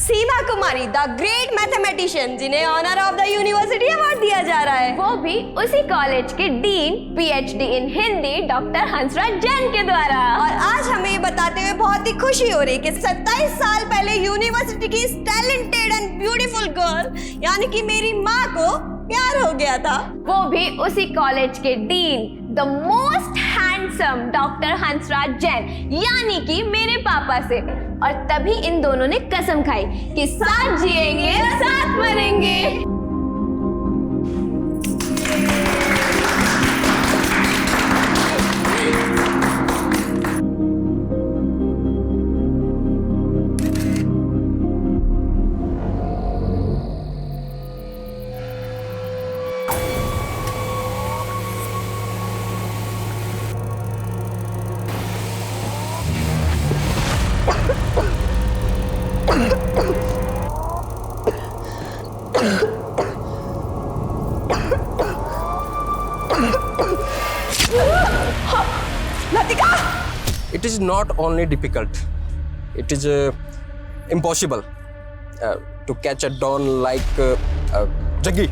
Seema Kumari the great mathematician, जिन्हें honour of the university award दिया जा रहा है, वो भी उसी कॉलेज के dean PhD in Hindi doctor Hansraj Jain के द्वारा। और आज हमें ये बताते हुए बहुत ही खुशी हो रही है कि 27 साल पहले यूनिवर्सिटी की टैलेंटेड एंड ब्यूटीफुल गर्ल यानी कि मेरी माँ को प्यार हो गया था, वो भी उसी कॉलेज के dean the most handsome doctor Hansraj Jain यानी कि मेरे पापा से। और तभी इन दोनों ने कसम खाई कि साथ जिएंगे साथ मरेंगे। Latika! It is not only difficult, it is impossible to catch a don like Jaggi.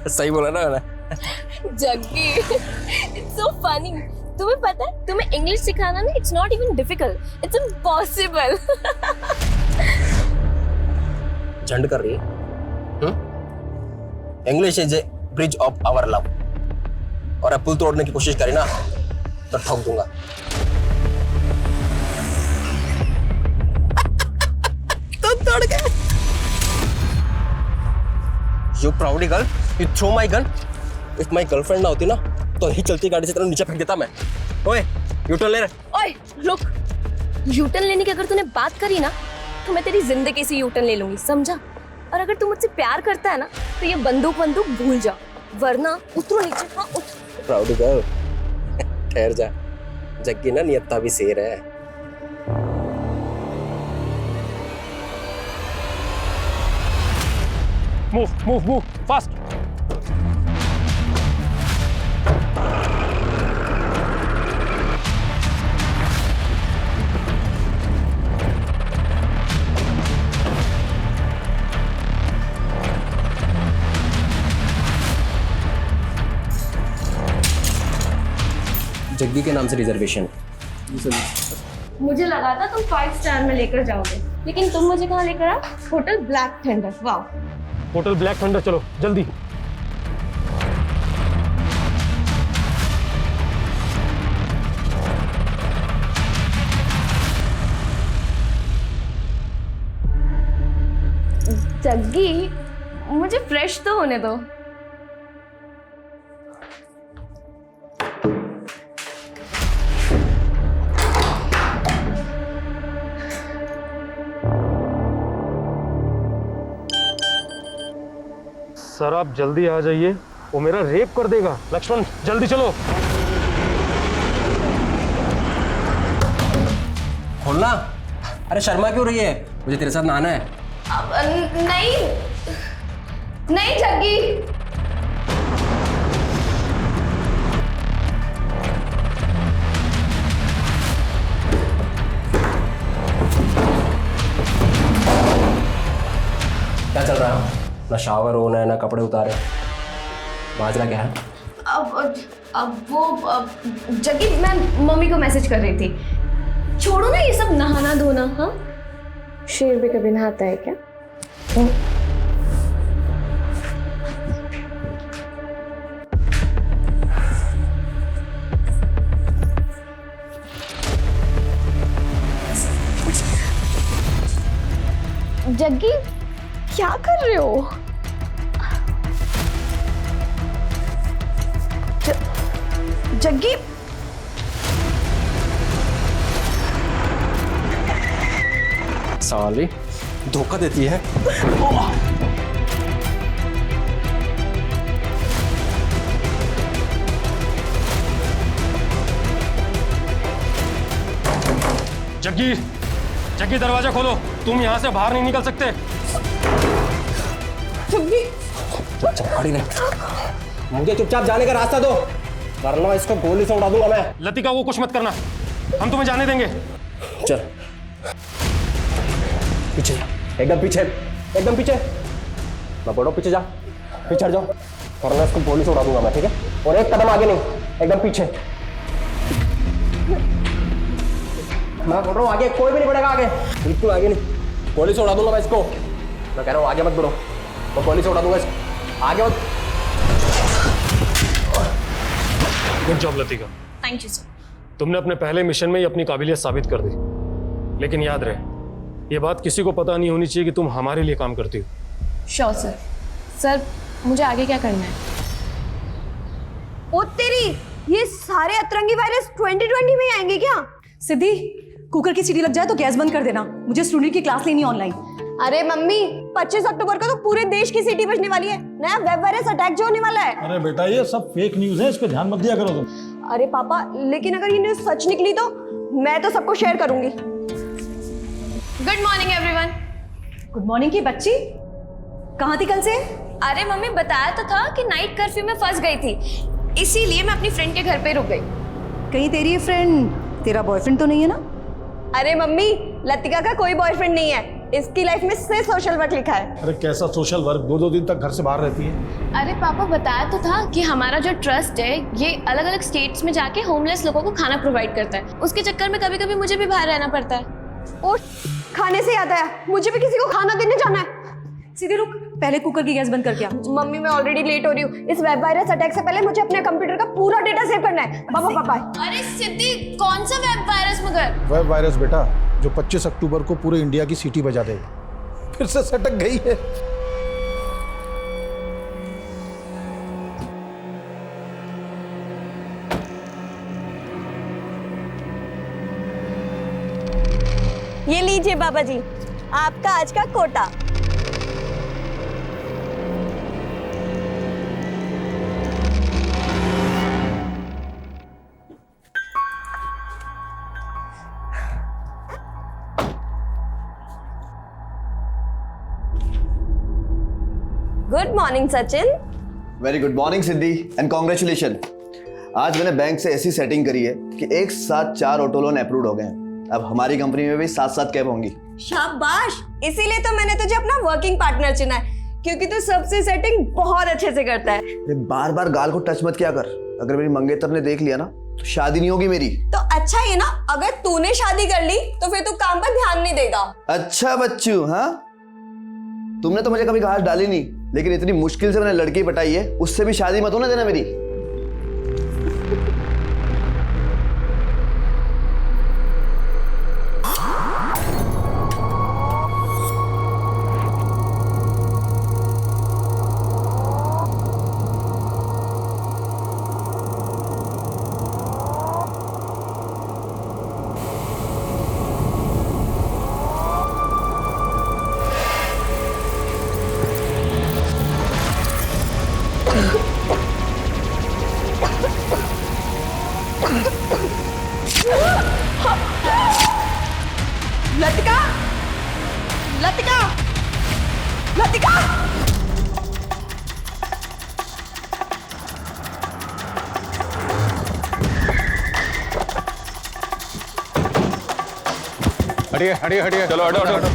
सही बोला ना मैंने? Jaggi, it's so funny. तुम्हें पता है, तुम्हें इंग्लिश सिखाना ना it's not even difficult, it's impossible. झंड कर रही है? English is a bridge of our love. और अब पुल तोड़ने की कोशिश करी ना तो ठोक दूंगा। तो तोड़ गए। You proud girl, you throw my gun. If my girlfriend ना होती ना तो ही चलती गाड़ी से तेरा नीचे फेंक देता मैं। ओए, यूटर्न ले रहे। ओए, रुक। यूटर्न लेने की अगर तूने बात करी ना तो मैं तेरी जिंदगी से यूटर्न ले लूंगी, समझा? और अगर तू मुझसे प्यार करता है ना तो ये बंदूक भूल जा, वरना उतरो नीचे। हाँ, उतर। प्राउड गर्ल, ठहर जा। जग्गी ना नियत्ता भी शेर है। Move, fast. जग्गी के नाम से रिजर्वेशन। मुझे लगा था तुम 5 स्टार में लेकर जाओगे, लेकिन तुम मुझे कहाँ लेकर आ? Hotel black thunder. वाह, होटल ब्लैक थंडर, चलो जल्दी। जग्गी, मुझे फ्रेश तो होने दो। सर आप जल्दी आ जाइए, वो मेरा रेप कर देगा। लक्ष्मण जल्दी चलो। खोलना। अरे शर्मा क्यों रही है? मुझे तेरे साथ नहाना है। नहीं जग्गी। क्या चल रहा है? ना शावर होना है ना कपड़े उतारे। माजरा क्या है? जग्गी, मैं मम्मी को मैसेज कर रही थी। छोड़ो ना ये सब नहाना धोना। हाँ, शेर भी कभी नहाता है क्या? जग्गी, क्या कर रहे हो? जग्गी, साली धोखा देती है। जग्गी, जग्गी दरवाजा खोलो, तुम यहाँ से बाहर नहीं निकल सकते। खड़ी रह। मुझे चुपचाप जाने का रास्ता दो, वरना इसको गोली से उड़ा दूंगा मैं। लतिका वो कुछ मत करना, हम तुम्हें जाने देंगे। चल पीछे जा। एकदम पीछे, एकदम पीछे। मैं बोल रहा हूँ पीछे जा, पीछे हट जाओ, वरना इसको गोली से उड़ा दूंगा मैं, ठीक है? और एक कदम आगे नहीं, एकदम पीछे। मैं बोल रहा हूँ आगे कोई भी नहीं बढ़ेगा, आगे बिल्कुल आगे नहीं, गोली से उड़ा दूंगा मैं इसको। मैं कह रहा हूँ आगे मत बढ़ो, मैं गोली से उड़ा दूंगा इसको, आगे मत। Good job Latika, thank you sir. तुमने अपने पहले मिशन में ही अपनी काबिलियत साबित कर दी। लेकिन याद रहे, ये बात किसी को पता नहीं होनी चाहिए कि तुम हमारे लिए काम करती हो। Sure sir. सर मुझे आगे क्या करना है? ओ तेरी, ये सारे अतरंगी वायरस 2020 में ही आएंगे क्या? सिद्धि, कुकर की सीटी लग जाए तो गैस बंद कर देना, मुझे स्टूडेंट की क्लास लेनी ऑनलाइन। अरे मम्मी, 25 अक्टूबर को तो पूरे देश की सीटी बजने वाली है, नया वेब वायरस अटैक जो होने वाला है। अरे बेटा ये सब फेक न्यूज है, इस पे ध्यान मत दिया करो तुम। अरे पापा, लेकिन अगर ये न्यूज़ सच निकली तो मैं तो सबको शेयर करूंगी। Good morning everyone. Good morning की बच्ची, कहाँ थी कल से? अरे मम्मी, बताया तो था कि नाइट कर्फ्यू में फंस गई थी, इसीलिए मैं अपनी फ्रेंड के घर पे रुक गई। कहीं तेरी ये फ्रेंड तेरा बॉयफ्रेंड तो नहीं है ना? अरे मम्मी, लतिका का कोई बॉयफ्रेंड नहीं है, इसकी लाइफ में सिर्फ सोशल वर्क लिखा है। अरे कैसा सोशल वर्क, 2-2 दिन तक घर से बाहर रहती है। अरे पापा, बताया तो था कि हमारा जो ट्रस्ट है ये अलग अलग स्टेट्स में जाके होमलेस लोगों को खाना प्रोवाइड करता है। उसके चक्कर में कभी कभी मुझे भी बाहर रहना पड़ता है। और खाने से याद आया, मुझे भी किसी को खाना देने जाना है। सीधे रुक, पहले कुकर की गैस बंद करके आ। मम्मी, मैं ऑलरेडी लेट हो रही हूँ, इस वेब वायरस अटैक से पहले मुझे अपने कंप्यूटर का पूरा डेटा सेव करना है। पापा। अरे सिद्धि, कौन सा वेब वायरस मगर? वेब वायरस बेटा, जो 25 अक्टूबर को पूरे इंडिया की सीटी बजा देगा। फिर से सटक गई है। ये लीजिए बाबा जी, आपका आज का quota. Good morning Sachin. Very good morning Siddhi and congratulation. आज मैंने बैंक से ऐसी सेटिंग करी है कि एक साथ 4 ऑटो लोन अप्रूव हो गए हैं। अब हमारी कंपनी में भी 7-7 कैब होंगी। शाबाश, इसीलिए तो मैंने तुझे अपना वर्किंग पार्टनर चुना है, क्योंकि तू सबसे सेटिंग बहुत अच्छे से करता है। ये बार बार गाल को टच मत किया कर, अगर मेरी मंगेतर ने देख लिया ना तो शादी नहीं होगी मेरी। तो अच्छा ये ना, अगर तूने शादी कर ली तो फिर तू काम पर ध्यान नहीं देगा। अच्छा बच्चू, हाँ तुमने तो मुझे कभी घास डाली नहीं, लेकिन इतनी मुश्किल से मैंने लड़की पटाई है, उससे भी शादी मत होने देना मेरी। लतिका, लतिका, लतिका। हटिए हटिए हटिए, चलो हटो हटो।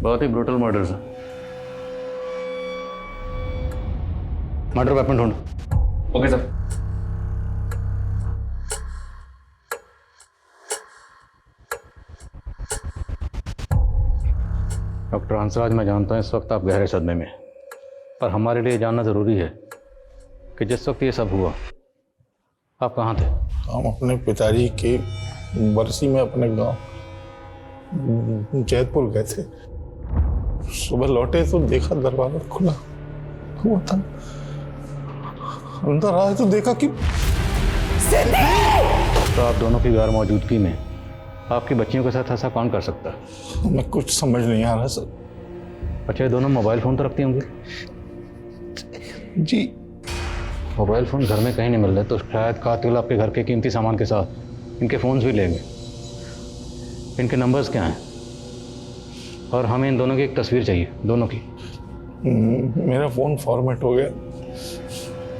बहुत ही ब्रूटल मर्डर है। मर्डर वेपन ढूंढ। Okay sir. डॉक्टर हंसराज, मैं जानता हूँ इस वक्त आप गहरे सदमे में, पर हमारे लिए जानना ज़रूरी है कि जिस वक्त ये सब हुआ आप कहाँ थे? हम अपने पिताजी की बरसी में अपने गांव जैतपुर गए थे। सुबह लौटे तो देखा दरवाजा खुला हुआ था। अंदर आए तो देखा कि तो आप दोनों की गैर मौजूदगी में आपकी बच्चियों के साथ ऐसा कौन कर सकता है? हमें कुछ समझ नहीं आ रहा सर। अच्छा, ये दोनों मोबाइल फ़ोन तो रखती होंगी? जी। मोबाइल फ़ोन घर में कहीं नहीं मिल रहे, तो शायद कातिल आपके घर के कीमती सामान के साथ इनके फ़ोन्स भी ले गए। इनके नंबर्स क्या हैं? और हमें इन दोनों की एक तस्वीर चाहिए, दोनों की। मेरा फ़ोन फॉर्मेट हो गया,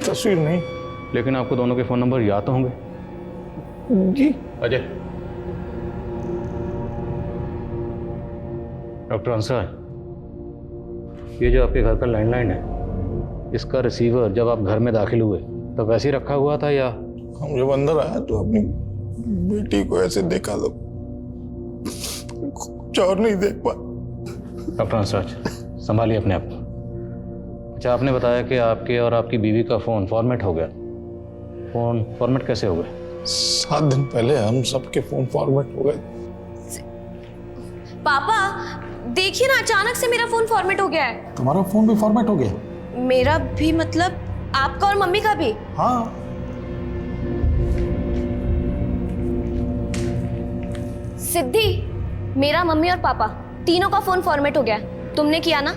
तस्वीर नहीं। लेकिन आपको दोनों के फ़ोन नंबर याद तो होंगे? जी। अजय, डॉक्टर हंसराज, ये जो आपके घर का लैंडलाइन है, इसका रिसीवर जब आप घर में दाखिल हुए तब वैसे ही रखा हुआ था या? हम जब अंदर आए तो अपनी बेटी को ऐसे देखा तो कुछ और नहीं देख पा। डॉक्टर हंसराज, संभालिए अपने आप को। अच्छा, आपने बताया कि आपके और आपकी बीवी का फ़ोन फॉर्मेट हो गया। फ़ोन फॉर्मेट कैसे हो गए? 7 दिन पहले हम सबके फोन फॉर्मेट हो गए। पापा देखिए ना, अचानक से मेरा फोन फॉर्मेट हो गया है। तुम्हारा फोन भी फॉर्मेट हो गया? मेरा भी मतलब आपका और मम्मी का भी? हाँ। सिद्धि, मेरा, मम्मी और पापा तीनों का फोन फॉर्मेट हो गया है। तुमने किया ना?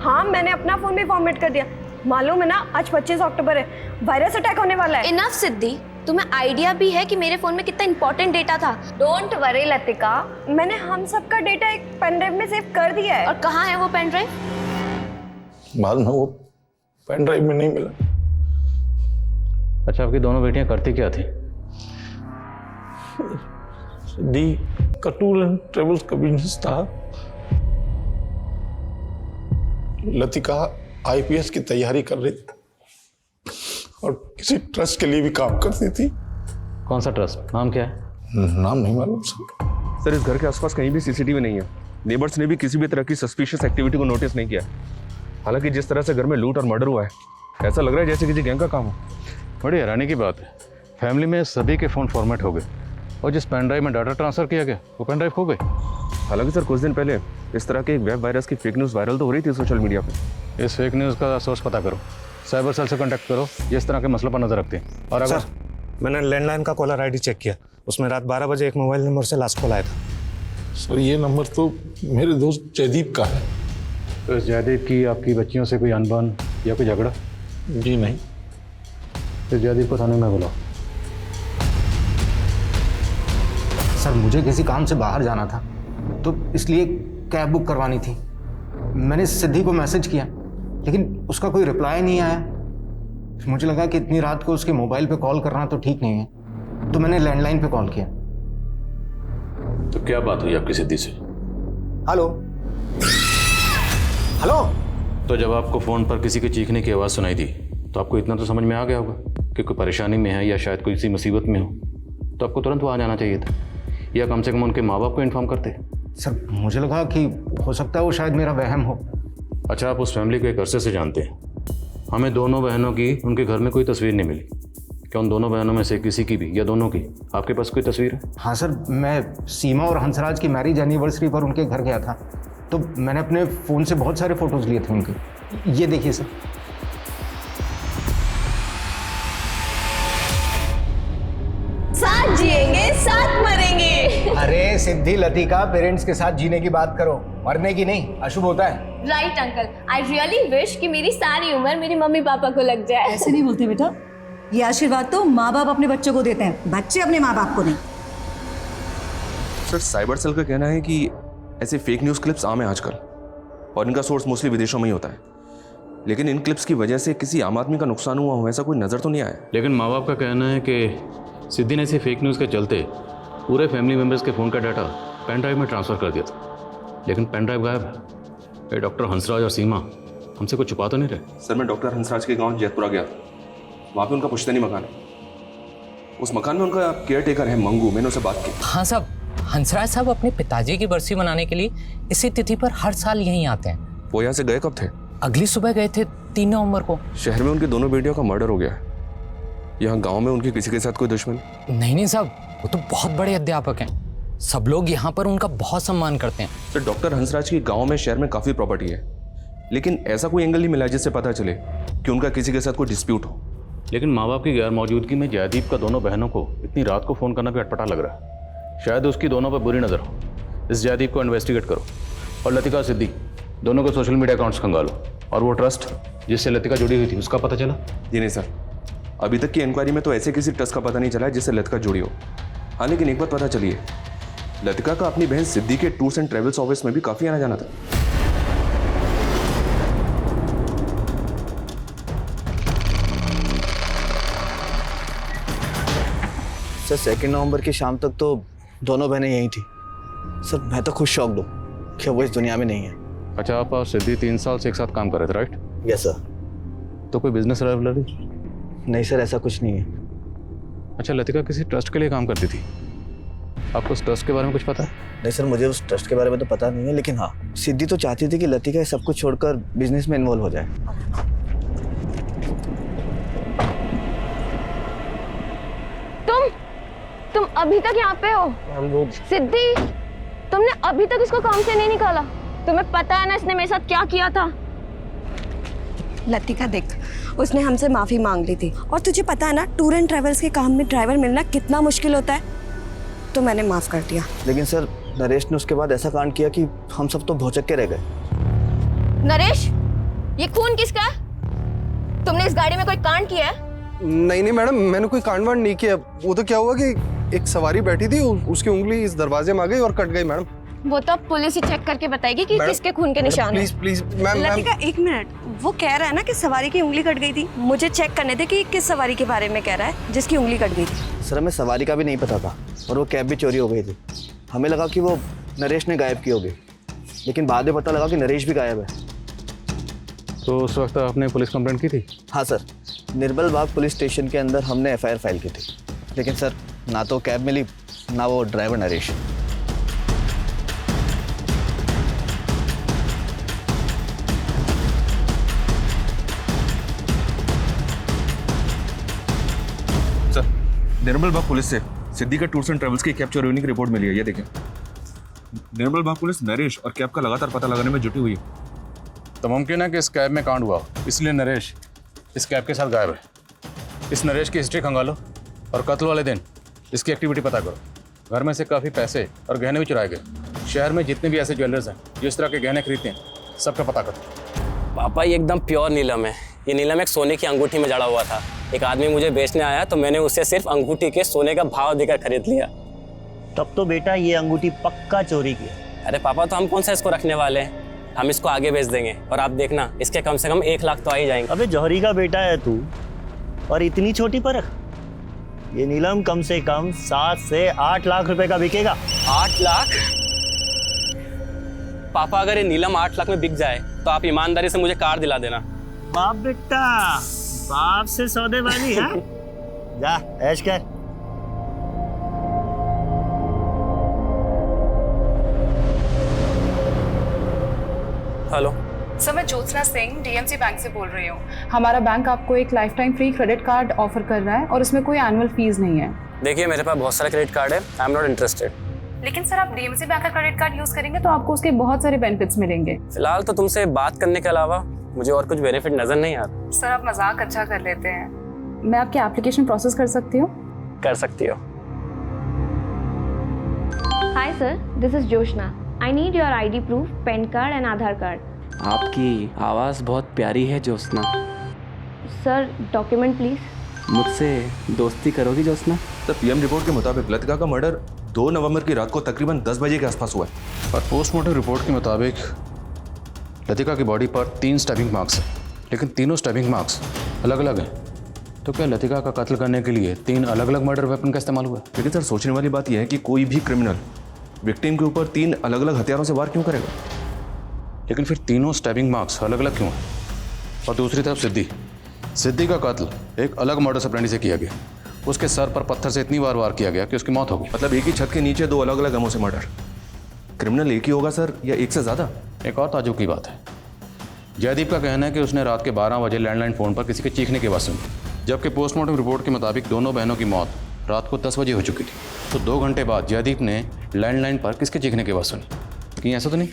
हाँ, मैंने अपना फोन भी फॉर्मेट कर दिया। मालूम है ना, आज 25 अक्टूबर है, वायरस अटैक होने वाला है। इनफ सिद्धि, तुम्हें आइडिया भी है कि मेरे फोन में कितना इंपॉर्टेंट डेटा था। डोंट वरी लतिका, मैंने हम सबका डेटा एक पेन ड्राइव में सेव कर दिया है। और कहाँ है वो पेन ड्राइव? बाद में वो पेन ड्राइव में नहीं मिला। अच्छा, आपकी दोनों बेटियां करती क्या थी? दी का टूर एंड ट्रेवल्स का बिजनेस था। लतिका आईपीएस की तैयारी कर रही थी और किसी ट्रस्ट के लिए भी काम करती थी। कौन सा ट्रस्ट? नाम क्या है? नाम नहीं मालूम सर। सर, इस घर के आसपास कहीं भी सीसीटीवी नहीं है। नेबर्स ने भी किसी भी तरह की सस्पिशियस एक्टिविटी को नोटिस नहीं किया। हालांकि जिस तरह से घर में लूट और मर्डर हुआ है, ऐसा लग रहा है जैसे किसी गैंग का काम हो। बड़ी हैरानी की बात है, फैमिली में सभी के फ़ोन फॉर्मेट हो गए और जिस पेन ड्राइव में डाटा ट्रांसफ़र किया गया वो पेन ड्राइव खो गई। हालांकि सर, कुछ दिन पहले इस तरह के एक वेब वायरस की फेक न्यूज़ वायरल तो हो रही थी सोशल मीडिया पे। इस फेक न्यूज़ का सोर्स पता करो, साइबर सेल से कांटेक्ट करो, ये इस तरह के मसलों पर नजर रखते हैं। और अगर मैंने लैंडलाइन का कॉलर आईडी चेक किया, उसमें रात 12 बजे एक मोबाइल नंबर से लास्ट कॉल आया था। सर, ये नंबर तो मेरे दोस्त जयदीप का है। तो इस जयदीप की आपकी बच्चियों से कोई अनबन या कोई झगड़ा? जी नहीं। इस जयदीप को थाने में बुलाओ। सर, मुझे किसी काम से बाहर जाना था तो इसलिए कैब बुक करवानी थी। मैंने सिद्धि को मैसेज किया लेकिन उसका कोई रिप्लाई नहीं आया। मुझे लगा कि इतनी रात को उसके मोबाइल पे कॉल करना तो ठीक नहीं है, तो मैंने लैंडलाइन पे कॉल किया। तो क्या बात हुई आपकी सिद्धि से? Hello hello. तो जब आपको फ़ोन पर किसी के चीखने की आवाज़ सुनाई दी तो आपको इतना तो समझ में आ गया होगा कि कोई परेशानी में है या शायद कोई सी मुसीबत में हो, तो आपको तुरंत वहाँ जाना चाहिए था या कम से कम उनके माँ बाप को इन्फॉर्म करते। सर, मुझे लगा कि हो सकता है वो शायद मेरा वहम हो। अच्छा, आप उस फैमिली को एक अरसे से जानते हैं। हमें दोनों बहनों की उनके घर में कोई तस्वीर नहीं मिली। क्या उन दोनों बहनों में से किसी की भी या दोनों की आपके पास कोई तस्वीर है? हाँ सर, मैं सीमा और हंसराज की मैरिज एनिवर्सरी पर उनके घर गया था तो मैंने अपने फ़ोन से बहुत सारे फ़ोटोज़ लिए थे उनके। ये देखिए सर। साथ जिएंगे, साथ मरेंगे। अरे सिद्धि, लतिका, पेरेंट्स के साथ जीने की बात करो, मरने की नहीं, अशुभ होता है। Right uncle, I really wish कि मेरी सारी उम्र मेरे मम्मी पापा को लग जाए। ऐसे नहीं बोलते बेटा, ये आशीर्वाद तो माँ बाप अपने बच्चों को देते हैं, बच्चे अपने माँ बाप को नहीं। सर, साइबर सेल का कहना है कि ऐसे फेक न्यूज़ क्लिप्स आम है आजकल और इनका सोर्स मोस्टली विदेशों में ही होता है। लेकिन इन क्लिप्स की वजह से किसी आम आदमी का नुकसान हुआ हो ऐसा कोई नज़र तो नहीं आया। लेकिन माँ बाप का कहना है कि सिद्धि ने ऐसे फेक न्यूज़ के चलते पूरे फैमिली मेम्बर्स के फ़ोन का डाटा पेन ड्राइव में ट्रांसफ़र कर दिया था, लेकिन पेन ड्राइव गायब है। ये डॉक्टर हंसराज और सीमा हमसे कुछ छुपा तो नहीं रहे? सर, मैं डॉक्टर हंसराज के गांव जैतपुरा गया था। वहाँ पे उनका पुश्तैनी मकान है। उस मकान में उनका केयर टेकर है मंगू। मैंने उससे बात की। हाँ साहब, हंसराज साहब अपने पिताजी की बरसी मनाने के लिए इसी तिथि पर हर साल यहीं आते हैं। वो यहाँ से गए कब थे? अगली सुबह गए थे 3 नवंबर को। शहर में उनकी दोनों बेटियों का मर्डर हो गया है। यहाँ गांव में उनके किसी के साथ कोई दुश्मन? नहीं साहब, वो तो बहुत बड़े अध्यापक हैं, सब लोग यहाँ पर उनका बहुत सम्मान करते हैं। सर, डॉक्टर हंसराज की गाँव में शहर में काफ़ी प्रॉपर्टी है, लेकिन ऐसा कोई एंगल नहीं मिला जिससे पता चले कि उनका किसी के साथ कोई डिस्प्यूट हो। लेकिन माँ बाप की गैर मौजूदगी में जयदीप का दोनों बहनों को इतनी रात को फ़ोन करना भी अटपटा लग रहा है। शायद उसकी दोनों पर बुरी नज़र हो। इस जयदीप को इन्वेस्टिगेट करो और लतिका सिद्धि दोनों को सोशल मीडिया अकाउंट्स खंगालो। और वो ट्रस्ट जिससे लतिका जुड़ी हुई थी उसका पता चला? जी नहीं सर, अभी तक की इंक्वायरी में तो ऐसे किसी ट्रस्ट का पता नहीं चला है जिससे लतिका जुड़ी हो। हाँ, लेकिन एक बात पता चली है, लतिका का अपनी बहन सिद्धि के टूर्स एंड ट्रेवल्स ऑफिस में भी काफ़ी आना जाना था। सर, 2 नवंबर की शाम तक तो दोनों बहनें यहीं थी। सर, मैं तो खुद शॉक्ड हूँ। कि वो इस दुनिया में नहीं है। अच्छा, आप और सिद्धि 3 साल से एक साथ काम कर रहे थे, राइट? Yes sir. तो कोई बिजनेस राइवलरी? नहीं सर, ऐसा कुछ नहीं है। अच्छा, लतिका किसी ट्रस्ट के लिए काम करती थी, आपको उस ट्रस्ट के बारे में कुछ पता है? नहीं सर, मुझे उस ट्रस्ट के बारे में तो पता नहीं है, लेकिन हाँ, सिद्धि तो चाहती थी कि लतिका सब कुछ छोड़कर बिजनेस में इन्वॉल्व हो जाए। तुम अभी तक यहाँ पे हो? सिद्धि, तुमने अभी तक इसको काम से नहीं निकाला? तुम्हें पता है ना इसने मेरे साथ क्या किया था? लतिका देख, उसने हमसे माफी मांग ली थी, और तुझे पता है ना टूर एंड ट्रेवल्स के काम में ड्राइवर मिलना कितना मुश्किल होता है, तो मैंने माफ कर दिया। लेकिन सर, नरेश ने उसके बाद ऐसा कांड किया कि हम सब तो भौचक के रह गए। नरेश, ये खून किसका है? तुमने इस गाड़ी में कोई कांड किया है? नहीं मैडम, मैंने कोई कांड वांड नहीं किया। वो तो क्या हुआ कि एक सवारी बैठी थी, उसकी उंगली इस दरवाजे में आ गई और कट गई मैडम। वो तो अब पुलिस ही चेक करके बताएगी कि किसके खून के निशान हैं। Please ma'am. लतिका एक मिनट, वो कह रहा है ना कि सवारी की उंगली कट गई थी। मुझे चेक करने दे कि किस सवारी के बारे में कह रहा है जिसकी उंगली कट गई थी। सर, हमें सवारी का भी नहीं पता था, और वो कैब भी चोरी हो गई थी। हमें लगा कि वो नरेश ने गायब की होगी, लेकिन बाद में पता लगा कि नरेश भी गायब है। तो उस वक्त आपने पुलिस कंप्लेंट की थी? हाँ सर, निर्मल बाग पुलिस स्टेशन के अंदर हमने FIR फाइल की थी, लेकिन सर ना तो कैब मिली, ना वो ड्राइवर नरेश। सर, निर्मल बाग पुलिस से सिद्धि का टूर्स एंड ट्रेवल्स की कैब चोरी होने की रिपोर्ट मिली है, ये देखें। निर्मल बाग पुलिस नरेश और कैब का लगातार पता लगाने में जुटी हुई है। तो मुमकिन है कि इस कैब में कांड हुआ, इसलिए नरेश इस कैब के साथ गायब है। इस नरेश की हिस्ट्री खंगालो और कत्ल वाले दिन इसकी एक्टिविटी पता करो। घर में से काफ़ी पैसे और गहने भी चुराए गए। शहर में जितने भी ऐसे ज्वेलर्स हैं जो इस तरह के गहने खरीदते हैं, सबका पता करो। पापा, ये एकदम प्योर नीलम है। ये नीलम एक सोने की अंगूठी में जड़ा हुआ था। एक आदमी मुझे बेचने आया तो मैंने उससे सिर्फ अंगूठी के सोने का भाव देकर खरीद लिया। तब तो बेटा ये अंगूठी पक्का चोरी की है। अरे पापा, तो हम कौन सा इसको रखने वाले हैं? हम इसको आगे बेच देंगे और आप देखना इसके कम से कम 1 लाख तो आ ही जाएंगे। अबे जौहरी का बेटा है तू, और इतनी छोटी परख। ये नीलम कम से कम 7 से 8 लाख रुपए का बिकेगा। 8 लाख? पापा, अगर ये नीलम 8 लाख में बिक जाए तो आप ईमानदारी से मुझे कार दिला देना। बाप बेटा, बाप से सौदेबाजी है। जा ऐश कर। हेलो सर, मैं ज्योत्सना सिंह DMC बैंक से बोल रही हूँ। हमारा बैंक आपको एक life time free credit card offer कर रहा है और इसमें कोई एनुअल फीस नहीं है। देखिए, मेरे पास बहुत सारे क्रेडिट कार्ड है, आई एम नॉट इंटरेस्टेड। लेकिन सर, आप DMC बैंक का क्रेडिट कार्ड यूज करेंगे तो आपको उसके बहुत सारे बेनिफिट्स मिलेंगे। फिलहाल तो तुमसे बात करने के अलावा मुझे और कुछ बेनिफिट नजर नहीं आ रहा। सर, आप मजाक अच्छा कर लेते हैं। मैं आपकी एप्लीकेशन प्रोसेस कर सकती हूँ? कर सकती हो। Hi sir, this is Joshna. I need your ID proof, pan card and Aadhaar card. आपकी आवाज़ बहुत प्यारी है ज्योत्सना। Sir, document please. मुझसे दोस्ती करोगी ज्योत्सना? तो PM रिपोर्ट के मुताबिक लतिका का मर्डर 2 नवंबर की रात को तकरीबन 10 बजे के आसपास हुआ है। और पोस्टमार्टम रिपोर्ट के मुताबिक लतिका की बॉडी पर 3 स्टैबिंग मार्क्स हैं, लेकिन तीनों स्टैबिंग मार्क्स अलग अलग हैं। तो क्या लतिका का कत्ल करने के लिए 3 अलग अलग मर्डर वेपन का इस्तेमाल हुआ? लेकिन सर, सोचने वाली बात यह है कि कोई भी क्रिमिनल विक्टिम के ऊपर 3 अलग अलग हथियारों से वार क्यों करेगा? लेकिन फिर तीनों स्टैबिंग मार्क्स अलग अलग क्यों हैं? और दूसरी तरफ सिद्धि का कत्ल एक अलग मर्डर ऑपरेंडी से किया गया। उसके सर पर पत्थर से इतनी बार वार किया गया कि उसकी मौत हो गई। मतलब एक ही छत के नीचे 2 अलग अलग गमों से मर्डर। क्रिमिनल एक ही होगा सर, या एक से ज़्यादा? एक और ताज्जुब की बात है, जयदीप का कहना है कि उसने रात के 12 बजे लैंडलाइन फ़ोन पर किसी के चीखने की आवाज़ सुनी, जबकि पोस्टमार्टम रिपोर्ट के मुताबिक दोनों बहनों की मौत रात को 10 बजे हो चुकी थी। तो 2 घंटे बाद जयदीप ने लैंडलाइन पर किसके चीखने की आवाज़ सुनी? कहीं ऐसा तो नहीं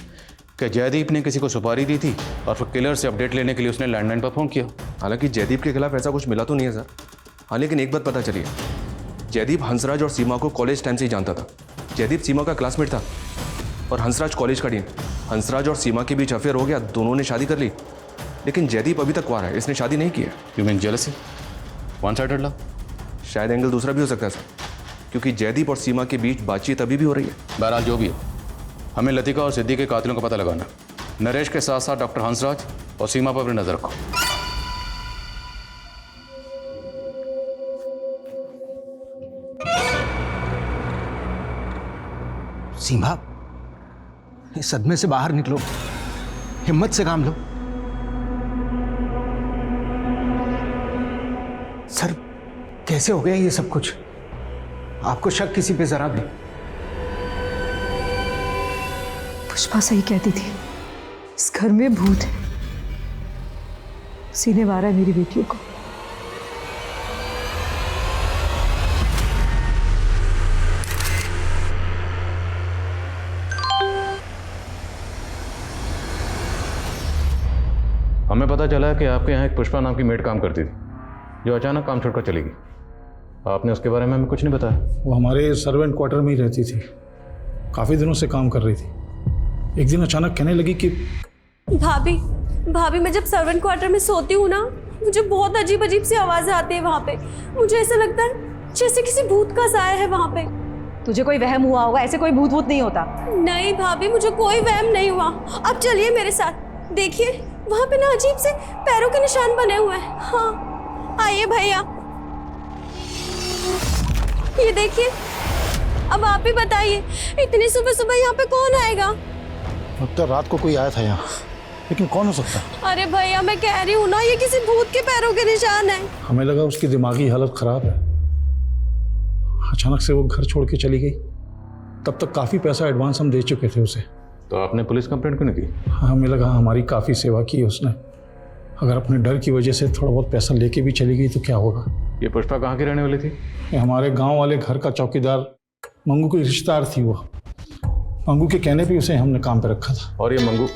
कि जयदीप ने किसी को सुपारी दी थी और फिर किलर से अपडेट लेने के लिए उसने लैंडलाइन पर फ़ोन किया? हालांकि जयदीप के खिलाफ ऐसा कुछ मिला तो नहीं है सर। हाँ, लेकिन एक बात पता चली है, जयदीप हंसराज और सीमा को कॉलेज टाइम से ही जानता था। जयदीप सीमा का क्लासमेट था और हंसराज कॉलेज का डीन। हंसराज और सीमा के बीच अफेयर हो गया, दोनों ने शादी कर ली, लेकिन जयदीप अभी तक कुंवारा है, इसने शादी नहीं की है। You mean jealousy? One sided love? शायद एंगल दूसरा भी हो सकता है सर, क्योंकि जयदीप और सीमा के बीच बातचीत अभी भी हो रही है। बहरहाल जो भी हो, हमें लतिका और सिद्धि के कातिलों का पता लगाना। नरेश के साथ साथ डॉक्टर हंसराज और सीमा पर अपनी नजर रखो। सीमा, इस सदमे से बाहर निकलो, हिम्मत से काम लो। सर कैसे हो गया ये सब कुछ? आपको शक किसी पे जरा भी? पुष्पा सही कहती थी, इस घर में भूत है, सीने मारा है मेरी बेटियों को। हमें पता चला है कि आपके यहाँ एक पुष्पा नाम की मेड काम करती थी, जो अचानक काम छोड़कर चली गई। आपने उसके बारे में हमें कुछ नहीं बताया। वो हमारे सर्वेंट क्वार्टर में ही रहती थी, काफ़ी दिनों से काम कर रही थी। एक दिन अचानक कहने लगी कि भाभी मैं जब सर्वेंट क्वार्टर में सोती हूँ ना, मुझे बहुत अजीब अजीब सी आवाज़ें आती है वहाँ पे। मुझे ऐसा लगता है जैसे किसी भूत का साया है वहाँ पे। तुझे कोई वहम हुआ होगा, ऐसे कोई भूत वूत नहीं होता। नहीं भाभी, मुझे कोई वहम नहीं हुआ। अब चलिए मेरे साथ, देखिए वहाँ पे ना अजीब से पैरों के निशान बने हुए हैं। हाँ आइए भैया, ये देखिए। अब आप ही बताइए, इतनी सुबह सुबह यहाँ पे कौन आएगा? अब तो रात को कोई आया था यहाँ, लेकिन कौन हो सकता है? अरे भैया मैं कह रही हूँ ना, ये किसी भूत के पैरों के निशान है। हमें लगा उसकी दिमागी हालत खराब है, अचानक से वो घर छोड़ के चली गई। तब तक काफ़ी पैसा एडवांस हम दे चुके थे उसे। तो आपने पुलिस कंप्लेंट क्यों नहीं की? हमें लगा हमारी काफ़ी सेवा की उसने, अगर अपने डर की वजह से थोड़ा बहुत पैसा लेके भी चली गई तो क्या होगा। ये पुष्पा कहाँ की रहने वाली थी? ये हमारे गांव वाले घर का चौकीदार मंगू की रिश्तेदार थी। वो मंगू के कहने पे उसे हमने काम पे रखा था। और ये मंगू,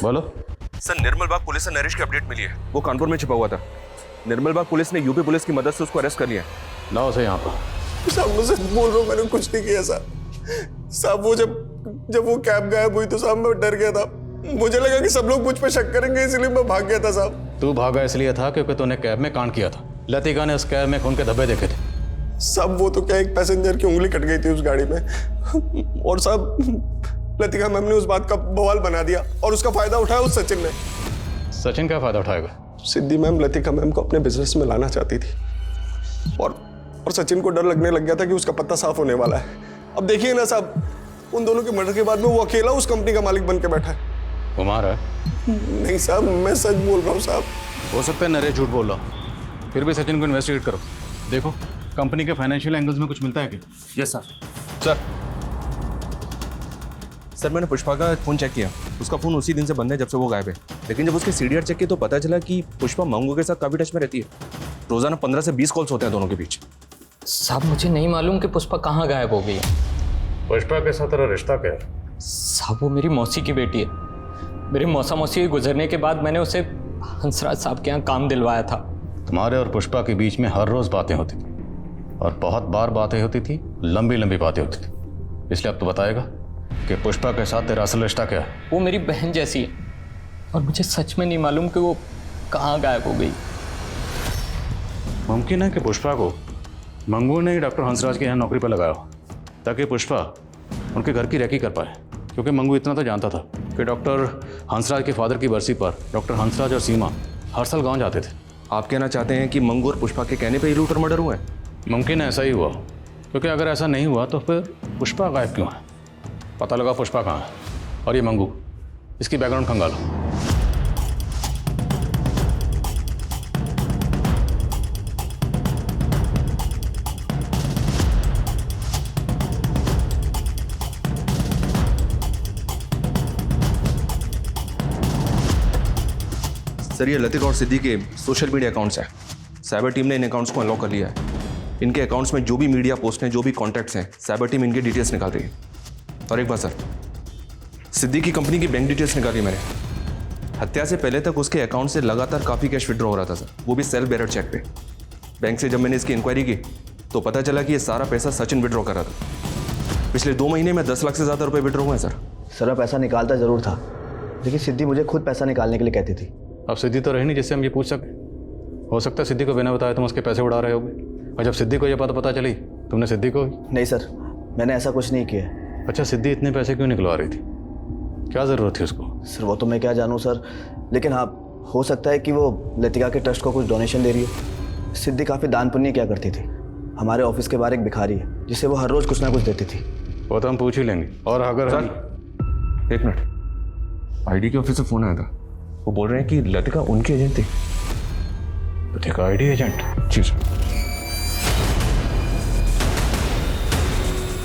बोलो सर, निर्मल बाग पुलिस से नरेश की अपडेट मिली है। वो कानपुर में छिपा हुआ था। निर्मल बाग पुलिस ने यूपी पुलिस की मदद से उसको अरेस्ट कर लिया। लाओ उसे यहाँ पर। साहब मुझे बोल रहा हूँ, मैंने कुछ नहीं किया साहब। वो जब वो कैब गायब हुई तो साहब मैं डर गया था। मुझे लगा कि सब लोग मुझ पे शक करेंगे, इसलिए मैं भाग गया था साहब। तू भागा इसलिए था क्योंकि तूने कैब में कांड किया था। लतिका ने उस कैब में खून के धब्बे देखे थे। साहब वो तो क्या, एक पैसेंजर की उंगली कट गई थी उस गाड़ी में, और साहब लतिका मैम ने उस बात का बवाल बना दिया और उसका फायदा उठाया उस सचिन ने। सचिन क्या फायदा उठाएगा? सिद्धि मैम लतिका मैम को अपने बिजनेस में लाना चाहती थी, और सचिन को डर लगने लग गया था कि उसका पत्ता साफ होने वाला है। अब देखिए ना साहब, उन दोनों के मर्डर के बाद में वो अकेला उस कंपनी का मालिक बन के बैठा है। कुमार है? नहीं साहब, मैं सच बोल रहा हूँ साहब। हो सकता है नरेश झूठ बोल रहा, फिर भी सचिन को इन्वेस्टिगेट करो। देखो कंपनी के फाइनेंशियल एंगल्स में कुछ मिलता है क्या? Yes sir. सर मैंने पुष्पा का फ़ोन चेक किया, उसका फ़ोन उसी दिन से बंद है जब से वो गायब है। लेकिन जब उसके सीडीआर चेक किया तो पता चला कि पुष्पा मंगू के साथ काफ़ी टच में रहती है। रोज़ाना 15 से 20 कॉल्स होते हैं दोनों के बीच। साहब मुझे नहीं मालूम कि पुष्पा कहाँ गायब हो गई है। पुष्पा के साथ तेरा रिश्ता क्या है? साहब वो मेरी मौसी की बेटी है। मेरी मौसा मौसी के गुजरने के बाद मैंने उसे हंसराज साहब के यहाँ काम दिलवाया था। तुम्हारे और पुष्पा के बीच में हर रोज़ बातें होती थी, और बहुत बार बातें होती थी, लंबी लंबी बातें होती थी। इसलिए अब तो बताएगा कि पुष्पा के साथ तेरा असल रिश्ता क्या है? वो मेरी बहन जैसी है, और मुझे सच में नहीं मालूम कि वो कहाँ गायब हो गई। मुमकिन है कि पुष्पा को मंगू ने डॉक्टर हंसराज के यहाँ नौकरी पर लगाया हो, ताकि पुष्पा उनके घर की रेकी कर पाए। क्योंकि मंगू इतना तो जानता था कि डॉक्टर हंसराज के फादर की बरसी पर डॉक्टर हंसराज और सीमा हर साल गाँव जाते थे। आप कहना चाहते हैं कि मंगू और पुष्पा के कहने पर ही लूट और मर्डर हुआ है? मुमकिन है ऐसा ही हुआ, क्योंकि अगर ऐसा नहीं हुआ तो फिर पुष्पा गायब क्यों है? पता लगा पुष्पा कहाँ है। और ये मंगू, इसकी बैकग्राउंड खंगालो। सर ये लतिका और सिद्धि के सोशल मीडिया अकाउंट्स हैं। साइबर टीम ने इन अकाउंट्स को अनलॉक कर लिया है। इनके अकाउंट्स में जो भी मीडिया पोस्ट हैं, जो भी कॉन्टैक्ट्स हैं, साइबर टीम इनकी डिटेल्स निकाल रही है। और एक बात सर, सिद्धि की कंपनी की बैंक डिटेल्स निकाली मैंने। हत्या से पहले तक उसके अकाउंट से लगातार काफ़ी कैश विड्रॉ हो रहा था सर, वो भी सेल्फ बेरर चेक पे। बैंक से जब मैंने इसकी इंक्वायरी की तो पता चला कि ये सारा पैसा सचिन विड्रॉ कर रहा था। पिछले 2 महीने में 10 लाख से ज़्यादा रुपए विड्रॉ हुए हैं सर। सर मैं पैसा निकालता ज़रूर था, लेकिन सिद्धि मुझे खुद पैसा निकालने के लिए कहती थी। अब सिद्धि तो रही नहीं जिससे हम ये पूछ सकें। हो सकता है सिद्धि को बिना बताए तुम उसके पैसे उड़ा रहे होगे, और जब सिद्धि को ये बात पता चली तुमने सिद्धि को। नहीं सर, मैंने ऐसा कुछ नहीं किया। अच्छा, सिद्धि इतने पैसे क्यों निकलवा रही थी? क्या ज़रूरत थी उसको? सर वो तो मैं क्या जानूँ सर, लेकिन हाँ हो सकता है कि वो लतिका के ट्रस्ट को कुछ डोनेशन दे रही हो। सिद्धि काफ़ी दान पुण्य क्या करती थी। हमारे ऑफिस के बाहर एक भिखारी है जिसे वो हर रोज कुछ ना कुछ देती थी। वो तो हम पूछ ही लेंगे। और अगर सर, एक मिनट, आईडी के ऑफिस से फोन आया था। वो बोल रहे हैं कि लतिका उनकी एजेंट थी। Latika ID agent? जी सर।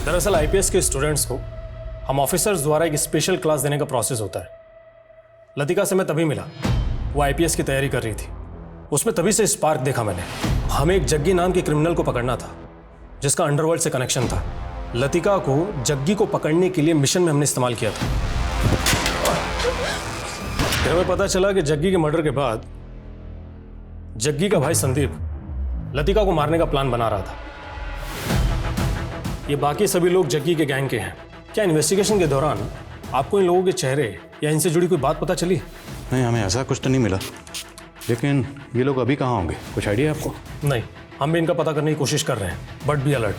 दरअसल आईपीएस के स्टूडेंट्स को हम ऑफिसर्स द्वारा एक स्पेशल क्लास देने का प्रोसेस होता है। लतिका से मैं तभी मिला, वो आईपीएस की तैयारी कर रही थी। उसमें तभी से स्पार्क देखा मैंने। हमें एक जग्गी नाम के क्रिमिनल को पकड़ना था जिसका अंडरवर्ल्ड से कनेक्शन था। लतिका को जग्गी को पकड़ने के लिए मिशन में हमने इस्तेमाल किया था। फिर हमें पता चला कि जग्गी के मर्डर के बाद जग्गी का भाई संदीप लतिका को मारने का प्लान बना रहा था। ये बाकी सभी लोग जग्गी के गैंग के हैं। क्या इन्वेस्टिगेशन के दौरान आपको इन लोगों के चेहरे या इनसे जुड़ी कोई बात पता चली? नहीं, हमें ऐसा कुछ तो नहीं मिला। लेकिन ये लोग अभी कहाँ होंगे, कुछ आइडिया है आपको? नहीं, हम भी इनका पता करने की कोशिश कर रहे हैं, बट बी अलर्ट।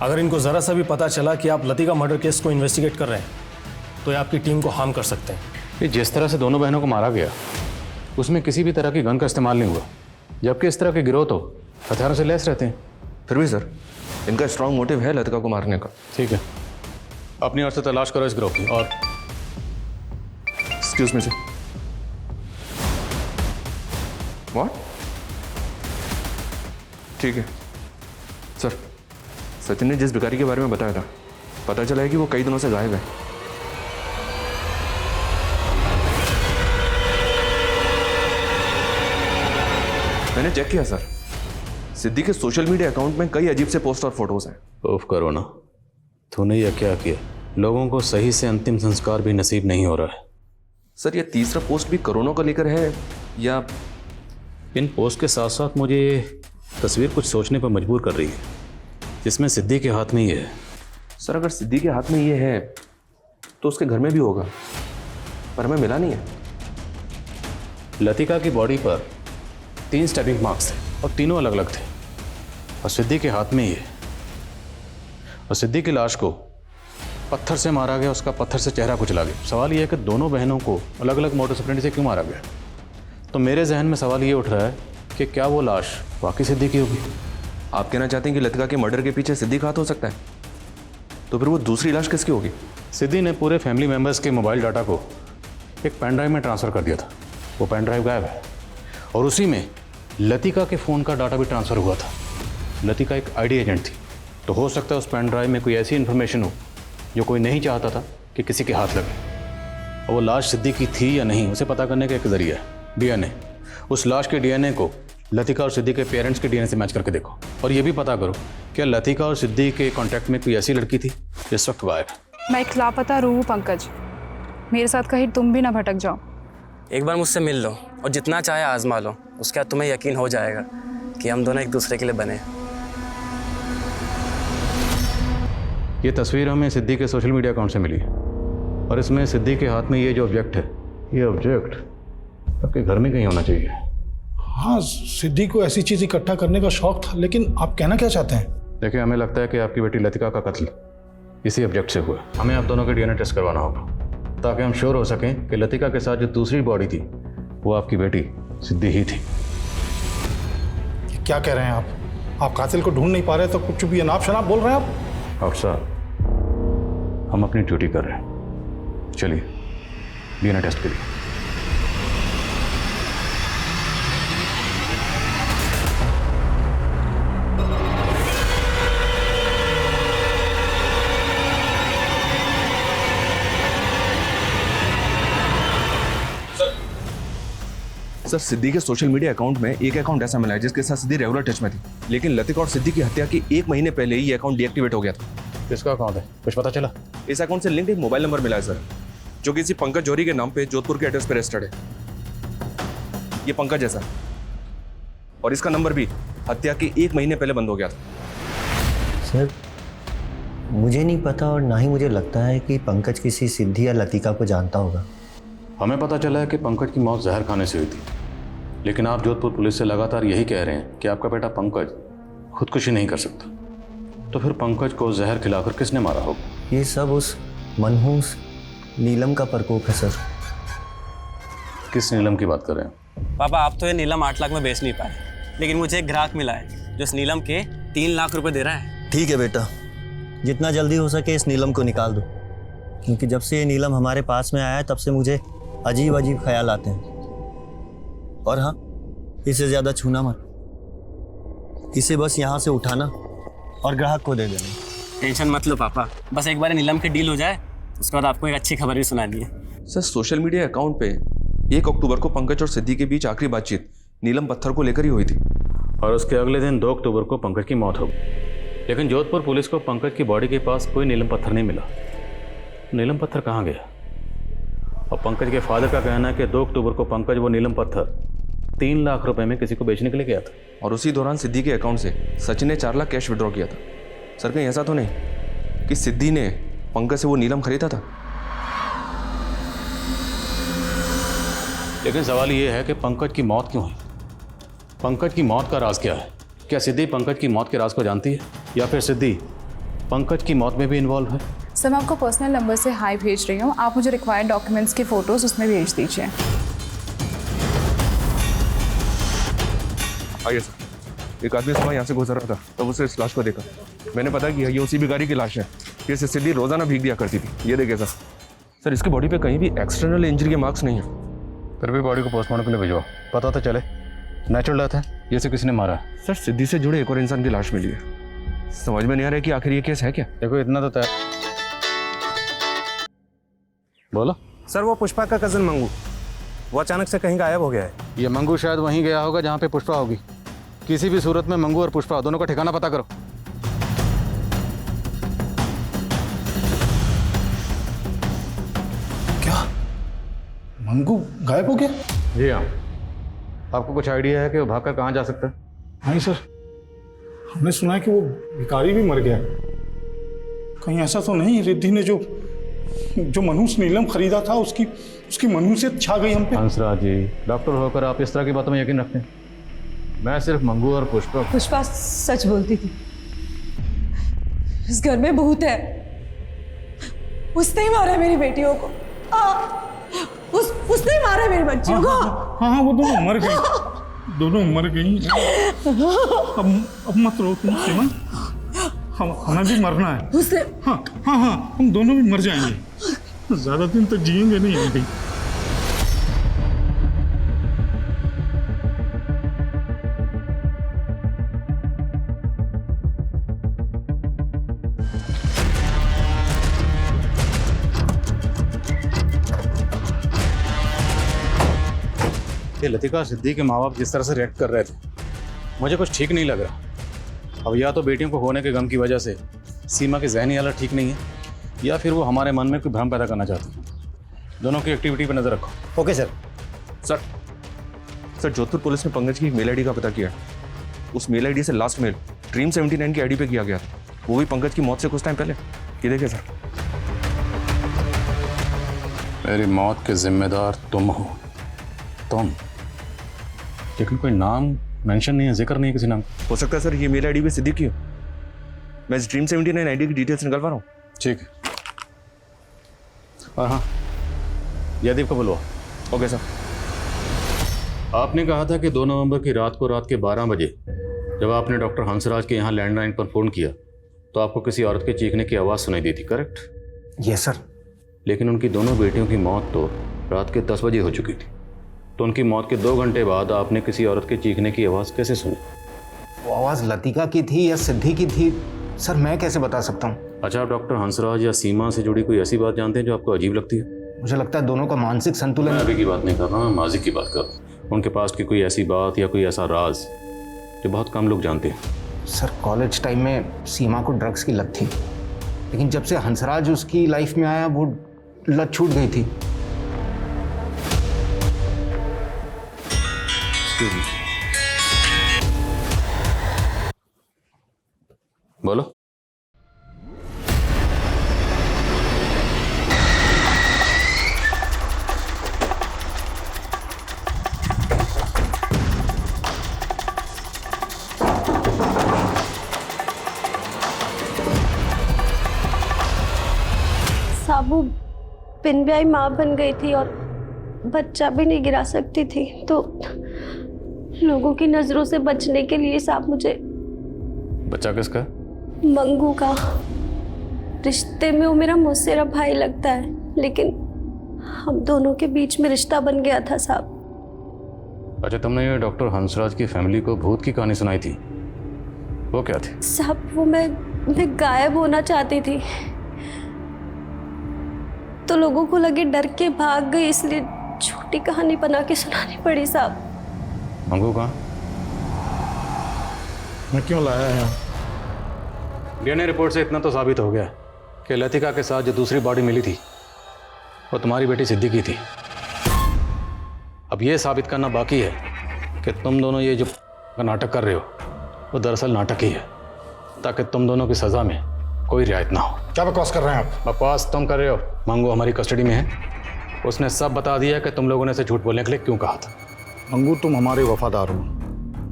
अगर इनको ज़रा सा भी पता चला कि आप लतिका मर्डर केस को इन्वेस्टिगेट कर रहे हैं तो ये आपकी टीम को हार्म कर सकते हैं। ये जिस तरह से दोनों बहनों को मारा गया उसमें किसी भी तरह की गन का इस्तेमाल नहीं हुआ, जबकि इस तरह के गिरोह तो हथियारों से लैस रहते हैं। फिर भी सर, इनका स्ट्रांग मोटिव है लतिका को मारने का। ठीक है, अपनी ओर से तलाश करो इस गिरोह की। और एक्सक्यूज मी सर। व्हाट? ठीक है सर। सचिन ने जिस भिखारी के बारे में बताया था, पता चला है कि वो कई दिनों से गायब है। मैंने चेक किया सर, सिद्धि के सोशल मीडिया अकाउंट में कई अजीब से पोस्ट और फोटोज हैं। ओफ करो ना, तूने यह क्या किया? लोगों को सही से अंतिम संस्कार भी नसीब नहीं हो रहा है। सर, ये तीसरा पोस्ट भी कोरोना को लेकर है या? इन पोस्ट के साथ साथ मुझे ये तस्वीर कुछ सोचने पर मजबूर कर रही है, जिसमें सिद्धि के हाथ में ये है। सर, अगर सिद्धि के हाथ में ये है तो उसके घर में भी होगा, पर हमें मिला नहीं है। लतिका की बॉडी पर 3 स्टैबिंग मार्क्स थे और तीनों अलग अलग थे, और सिद्धि के हाथ में ये। और सिद्धि की लाश को पत्थर से मारा गया, उसका पत्थर से चेहरा कुचला गया। सवाल यह है कि दोनों बहनों को अलग अलग मोटो ऑपरेंडी से क्यों मारा गया? तो मेरे जहन में सवाल ये उठ रहा है कि क्या वो लाश वाकई सिद्धि की होगी? आप कहना चाहते हैं कि लतिका के मर्डर के पीछे सिद्धि का हाथ हो सकता है? तो फिर वो दूसरी लाश किसकी होगी? सिद्धि ने पूरे फैमिली मेम्बर्स के मोबाइल डाटा को एक पेन ड्राइव में ट्रांसफ़र कर दिया था। वो पेन ड्राइव गायब है और उसी में लतिका के फ़ोन का डाटा भी ट्रांसफ़र हुआ था। लतिका एक आईडी एजेंट थी, तो हो सकता है उस पेन ड्राइव में कोई ऐसी इन्फॉर्मेशन हो जो कोई नहीं चाहता था कि किसी के हाथ लगे। और वो लाश सिद्धि की थी या नहीं, उसे पता करने का एक जरिया है डीएनए। उस लाश के डीएनए को लतिका और सिद्धि के पेरेंट्स के डीएनए से मैच करके देखो, और ये भी पता करो क्या लतिका और सिद्धि के कांटेक्ट में कोई ऐसी लड़की थी जिस वक्त गायब है। मैं एक लापता रूह हूँ पंकज, मेरे साथ कहीं तुम भी ना भटक जाओ। एक बार मुझसे मिल लो और जितना चाहे आजमा लो, उसके बाद तुम्हें यकीन हो जाएगा कि हम दोनों एक दूसरे के लिए बने। ये तस्वीर हमें सिद्धि के सोशल मीडिया अकाउंट से मिली है, और इसमें सिद्धि के हाथ में ये जो ऑब्जेक्ट है, ये ऑब्जेक्ट आपके घर में कहीं होना चाहिए। हाँ, सिद्धि को ऐसी चीज इकट्ठा करने का शौक था, लेकिन आप कहना क्या चाहते हैं? देखिए, हमें लगता है कि आपकी बेटी लतिका का कत्ल इसी ऑब्जेक्ट से हुआ। हमें आप दोनों के डीएनए टेस्ट करवाना होगा ताकि हम श्योर हो सकें कि लतिका के साथ जो दूसरी बॉडी थी वो आपकी बेटी सिद्धि ही थी। क्या कह रहे हैं आप कातिल को ढूंढ नहीं पा रहे तो कुछ भी अनाप शनाप बोल रहे हैं आप? अफसर, हम अपनी ड्यूटी कर रहे हैं, चलिए डीएनए टेस्ट के लिए। सर, सिद्धि के सोशल मीडिया अकाउंट में एक अकाउंट ऐसा मिला है जिसके साथ सिद्धि रेगुलर टच में थी, लेकिन लतिका और सिद्धि की हत्या के 1 महीने पहले ही ये अकाउंट डीएक्टिवेट हो गया था। किसका अकाउंट है, कुछ पता चला? इस अकाउंट से लिंक एक मोबाइल नंबर मिला है सर, जो किसी पंकज जौहरी के नाम पे जोधपुर के एड्रेस पर रजिस्टर्ड है। ये पंकज है सर, और इसका नंबर भी हत्या के 1 महीने पहले बंद हो गया था। सर, मुझे नहीं पता और ना ही मुझे लगता है कि पंकज किसी सिद्धि या लतिका को जानता होगा। हमें पता चला है कि पंकज की मौत जहर खाने से हुई थी, लेकिन आप जोधपुर पुलिस से लगातार यही कह रहे हैं कि आपका बेटा पंकज खुदकुशी नहीं कर सकता। तो फिर पंकज को जहर खिलाकर किसने मारा होगा? ये सब उस मनहूस नीलम का प्रकोप है सर। किस नीलम की बात कर रहे हैं? पापा, आप तो ये नीलम 8 लाख में बेच नहीं पाए, लेकिन मुझे एक ग्राहक मिला है जो इस नीलम के 3 लाख रुपए दे रहा है। ठीक है बेटा, जितना जल्दी हो सके इस नीलम को निकाल दो, क्योंकि जब से ये नीलम हमारे पास में आया है तब से मुझे अजीब अजीब ख्याल आते हैं। और हाँ, इसे ज़्यादा छूना मत, इसे बस यहाँ से उठाना और ग्राहक को दे देना। टेंशन मत लो पापा, बस एक बार नीलम की डील हो जाए उसके बाद आपको एक अच्छी खबर भी सुनानी है। सर, सोशल मीडिया अकाउंट पे 1 अक्टूबर को पंकज और सिद्धि के बीच आखिरी बातचीत नीलम पत्थर को लेकर ही हुई थी। और उसके अगले दिन 2 अक्टूबर को पंकज की मौत हो गई। लेकिन जोधपुर पुलिस को पंकज की बॉडी के पास कोई नीलम पत्थर नहीं मिला। नीलम पत्थर कहाँ गया? और पंकज के फादर का कहना है कि 2 अक्टूबर को पंकज वो नीलम पत्थर 3 लाख रुपए में किसी को बेचने के लिए गया था। और उसी दौरान सिद्धि के अकाउंट से सचिन ने 4 लाख कैश विड्रॉ किया था। सर, कहीं ऐसा तो नहीं कि सिद्धि ने पंकज से वो नीलम खरीदा था? लेकिन सवाल ये है कि पंकज की मौत क्यों हुई? पंकज की मौत का राज क्या है? क्या सिद्धि पंकज की मौत के राज को जानती है, या फिर सिद्धि पंकज की मौत में भी इन्वॉल्व है? सर, मैं आपको पर्सनल नंबर से हाई भेज रही हूँ, आप मुझे रिक्वायर्ड डॉक्यूमेंट्स की फ़ोटोज़ उसमें भेज दीजिए। आइए सर। एक आदमी सुबह यहाँ से गुजर रहा था, तब उसे इस लाश को देखा। मैंने पता कि ये उसी भिखारी की लाश है जिसे सिद्धि रोजाना भीग दिया करती थी। ये देखिए सर। सर, इसकी बॉडी पे कहीं भी एक्सटर्नल इंजरी के मार्क्स नहीं है। फिर भी बॉडी को पोस्टमार्टम के लिए भिजवाओ, पता तो चले नेचुरल डेथ है या से किसी ने मारा है। सर, सिद्धि से जुड़े एक और इंसान की लाश मिली है। समझ में नहीं आ रहा है कि आखिर ये केस है क्या। देखो, इतना तो तय। बोलो सर, वो पुष्पा का कजन मंगू, वो अचानक से कहीं गायब हो गया है। ये मंगू शायद वहीं गया होगा जहाँ पे पुष्पा होगी। किसी भी सूरत में मंगू और पुष्पा दोनों का ठिकाना पता करो। क्या मंगू गायब हो गया? जी हाँ। आपको कुछ आइडिया है कि वो भागकर कहाँ जा सकता है? नहीं सर, हमने सुना है कि वो भिखारी भी मर गया। कहीं ऐसा तो नहीं रिद्धि ने जो मनुष्य नीलम खरीदा था उसकी मनुष्यत छा गई हम पे? हंसराज जी, डॉक्टर होकर आप इस तरह की बातों में यकीन रखते हैं? मैं सिर्फ मंगू और पुष्पा सच बोलती थी। इस घर में भूत है, उसने ही मारा है मेरी बेटियों को। उसने ही मारा है मेरी बच्चियों को। हाँ, वो दोनों मर गई, दोनों मर गई। अब मत रो तुम सीमा, हमें भी मरना है। हाँ, हम दोनों भी मर जाएंगे, ज्यादा दिन तक जिएंगे नहीं हम भी। ये लतिका सिद्धि के माँ बाप जिस तरह से रिएक्ट कर रहे थे, मुझे कुछ ठीक नहीं लग रहा। अब या तो बेटियों को होने के गम की वजह से सीमा की ज़हनी हालत ठीक नहीं है, या फिर वो हमारे मन में कोई भ्रम पैदा करना चाहती है। दोनों की एक्टिविटी पर नजर रखो। Okay sir. Sir, Jodhpur police ने पंकज की एक मेल आईडी का पता किया। उस मेल आईडी से लास्ट मेल ड्रीम 79 की आईडी पे किया गया, वो भी पंकज की मौत से कुछ टाइम पहले। ये देखिए सर। मेरी मौत के जिम्मेदार तुम हो, तुम। लेकिन कोई नाम मेंशन नहीं है, जिक्र नहीं है किसी नाम। हो सकता है सर ये मेल आईडी भी सिद्धि की हो। मैं इस ड्रीम 79 आईडी की डिटेल्स निकलवा रहा हूँ। ठीक है। और हाँ, जयदीप को बुलवा। Okay sir. आपने कहा था कि 2 नवंबर की रात को रात के 12 बजे जब आपने डॉक्टर हंसराज के यहाँ लैंडलाइन पर फ़ोन किया तो आपको किसी औरत के चीखने की आवाज़ सुनाई दी थी, करेक्ट? Yes sir. लेकिन उनकी दोनों बेटियों की मौत तो रात के 10 बजे हो चुकी थी, तो उनकी मौत के 2 घंटे बाद आपने किसी औरत के चीखने की आवाज़ कैसे सुनी? वो आवाज़ लतिका की थी या सिद्धि की थी, सर मैं कैसे बता सकता हूँ? अच्छा, आप डॉक्टर हंसराज या सीमा से जुड़ी कोई ऐसी बात जानते हैं जो आपको अजीब लगती है? मुझे लगता है दोनों का मानसिक संतुलन। मैं अभी की बात नहीं कर रहा, मैं माजी की बात कर रहा हूँ। उनके पास की कोई ऐसी बात या कोई ऐसा राज जो बहुत कम लोग जानते हैं। सर, कॉलेज टाइम में सीमा को ड्रग्स की लत थी, लेकिन जब से हंसराज उसकी लाइफ में आया वो लत छूट गई थी। बोलो। साबू बिन ब्याही माँ बन गई थी और बच्चा भी नहीं गिरा सकती थी, तो लोगों की नजरों से बचने के लिए साहब मुझे बच्चा किसका? मंगू का। रिश्ते में वो मेरा मौसेरा भाई लगता है, लेकिन हम दोनों के बीच में रिश्ता बन गया था साहब। अच्छा, तुमने ये डॉक्टर हंसराज की फैमिली को भूत की कहानी सुनाई थी, वो क्या थी? साहब वो मैं गायब होना चाहती थी, तो लोगों को लगे डर के भाग गई, इसलिए छोटी कहानी बना के सुनानी पड़ी साहब। मंगू कहाँ? मैं क्यों लाया है? डीएनए रिपोर्ट से इतना तो साबित हो गया कि लतिका के साथ जो दूसरी बॉडी मिली थी वो तुम्हारी बेटी सिद्धि की थी। अब ये साबित करना बाकी है कि तुम दोनों ये जो नाटक कर रहे हो वो दरअसल नाटक ही है, ताकि तुम दोनों की सज़ा में कोई रियायत ना हो। क्या बकवास कर रहे हैं आप? बकवास तुम कर रहे हो। मंगू हमारी कस्टडी में है, उसने सब बता दिया कि तुम लोगों ने इसे झूठ बोलने के लिए क्यों कहा था। मंगू, तुम हमारे वफादार हो।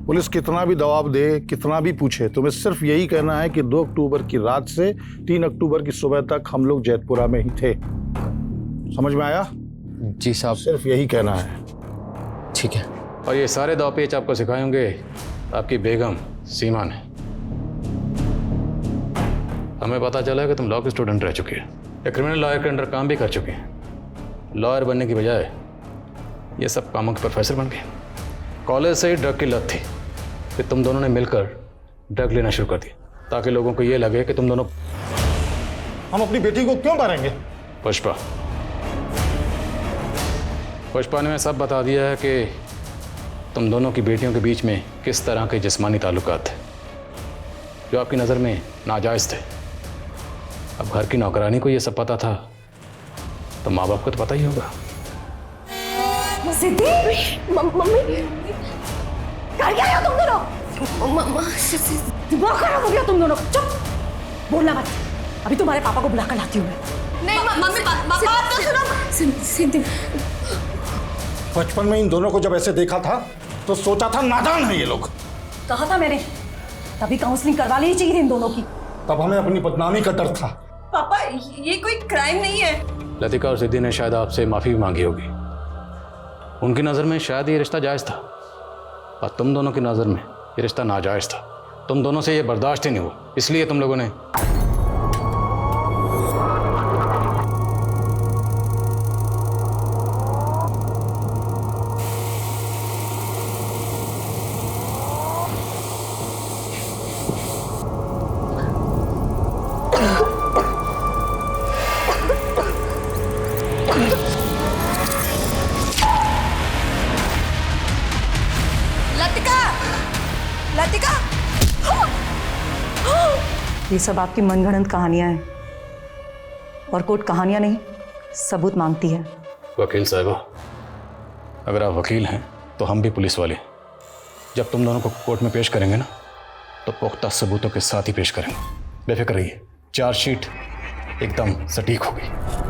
पुलिस कितना भी दबाव दे, कितना भी पूछे, तुम्हें सिर्फ यही कहना है कि 2 अक्टूबर की रात से 3 अक्टूबर की सुबह तक हम लोग जैतपुरा में ही थे। समझ में आया? जी साहब। सिर्फ यही कहना है। ठीक है। और ये सारे दावपेच आपको सिखाएंगे आपकी बेगम सीमा ने। हमें पता चला है कि तुम लॉ के स्टूडेंट रह चुके हैं, एक क्रिमिनल लॉयर के अंडर काम भी कर चुके हैं। लॉयर बनने की बजाय ये सब कामों के प्रोफेसर बन गए। कॉलेज से ही ड्रग की लत थी कि तुम दोनों ने मिलकर ड्रग लेना शुरू कर दिया, ताकि लोगों को ये लगे कि तुम दोनों। हम अपनी बेटी को क्यों मारेंगे? पुष्पा ने सब बता दिया है कि तुम दोनों की बेटियों के बीच में किस तरह के जिस्मानी ताल्लुकात थे जो आपकी नज़र में नाजायज़ थे। अब घर की नौकरानी को ये सब पता था तो माँ बाप को तो पता ही होगा। सिद्धि, मम्मी, कर क्या हो तुम दोनों? दिमाग खराब हो गया तुम दोनों। चुप, बोलना मत। अभी तुम्हारे पापा को बुला कर लाती हूँ मैं। नहीं मम्मी, बात तो सुनो। सिद्धि, बचपन में इन दोनों को जब ऐसे देखा था तो सोचा था नादान है ये लोग। कहा था मैंने, तभी काउंसलिंग करवा लेनी चाहिए थी इन दोनों की। तब हमें अपनी बदनामी का डर था। पापा ये कोई क्राइम नहीं है। लतिका और सिद्धि ने शायद आपसे माफ़ी भी मांगी होगी। उनकी नज़र में शायद ये रिश्ता जायज़ था, और तुम दोनों की नज़र में ये रिश्ता नाजायज़ था। तुम दोनों से ये बर्दाश्त ही नहीं हुआ, इसलिए तुम लोगों ने। लतिका, ये सब आपकी मनगढ़ंत कहानियां हैं, और कोर्ट कहानियां नहीं सबूत मांगती है। वकील साहबा, अगर आप वकील हैं तो हम भी पुलिस वाले। जब तुम दोनों को कोर्ट में पेश करेंगे ना, तो पुख्ता सबूतों के साथ ही पेश करेंगे। बेफिक्र रहिए, चार्जशीट एकदम सटीक होगी।